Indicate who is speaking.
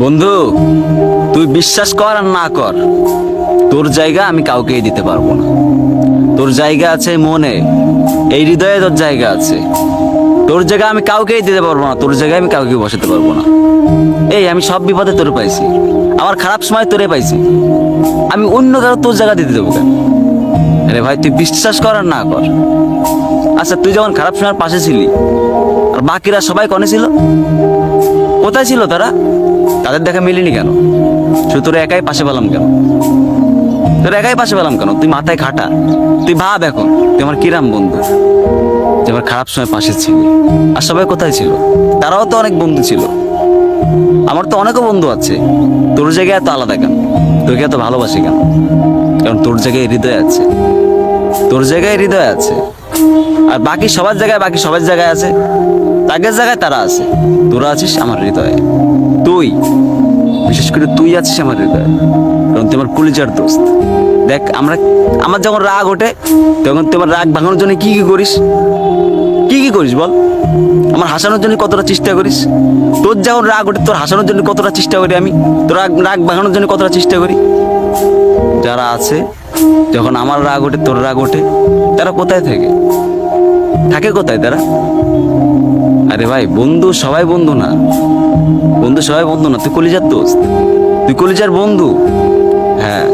Speaker 1: বন্ধু, তুই বিশ্বাস কর আর না কর, তোর জায়গা আমি কাউকেই দিতে পারবো না। তোর জায়গা আছে মনে, এই হৃদয়ে তোর জায়গা আছে। তোর জায়গা আমি কাউকেই দিতে পারবো না, তোর জায়গায় আমি কাউকে বসাতে পারবো না। এই আমি সব বিপদে তোরে পাইছি, আমার খারাপ সময় তোরে পাইছি, আমি অন্য কারো তোর জায়গা দিতে দেবো কেন? আরে ভাই, তুই বিশ্বাস কর আর না কর। আচ্ছা, তুই যখন খারাপ সময়ের পাশে ছিলি, আর বাকিরা সবাই কনে ছিল? কোথায় ছিল তারা? তাদের দেখা মিলিনি কেন? শুধু তোর একাই পাশে পেলাম কেন? তোর একাই পাশে পেলাম কেন? তুই মাথায় খাটা, তুই ভাব এখন, তুই আমার কিরাম বন্ধু যে আমার খারাপ সময় পাশে ছিলি। আর সবাই কোথায় ছিল? তারাও তো অনেক বন্ধু ছিল। আমার তো অনেকও বন্ধু আছে। তোর জায়গায় এত আলাদা কেন? তোকে এত ভালোবাসি কেন? কারণ তোর জায়গায় হৃদয় আছে, তোর জায়গায় হৃদয় আছে। আর বাকি সবার জায়গায় আছে, তাদের জায়গায় তারা আছে। তোরা আছিস আমার হৃদয়ে। তুই, বিশেষ করে তুই আছিস আমার হৃদয়ে, কারণ তুই আমার কলিজার দোস্ত। দেখ, আমার যখন রাগ ওঠে, তখন তুই আমার রাগ ভাঙানোর জন্য কি কি করিস? কি কি করিস বল? আমার হাসানোর জন্য কতটা চেষ্টা করিস? তোর যখন রাগ ওঠে, তোর হাসানোর জন্য কতটা চেষ্টা করি আমি, তোর রাগ ভাঙানোর জন্য কতটা চেষ্টা করি। যারা আছে, যখন আমার রাগ ওঠে, তোর রাগ ওঠে, তারা কোথায় থাকে কোথায় তারা? আরে ভাই, বন্ধু সবাই বন্ধু না, তুই কলিজার দোস্ত, তুই কলিজার বন্ধু। হ্যাঁ,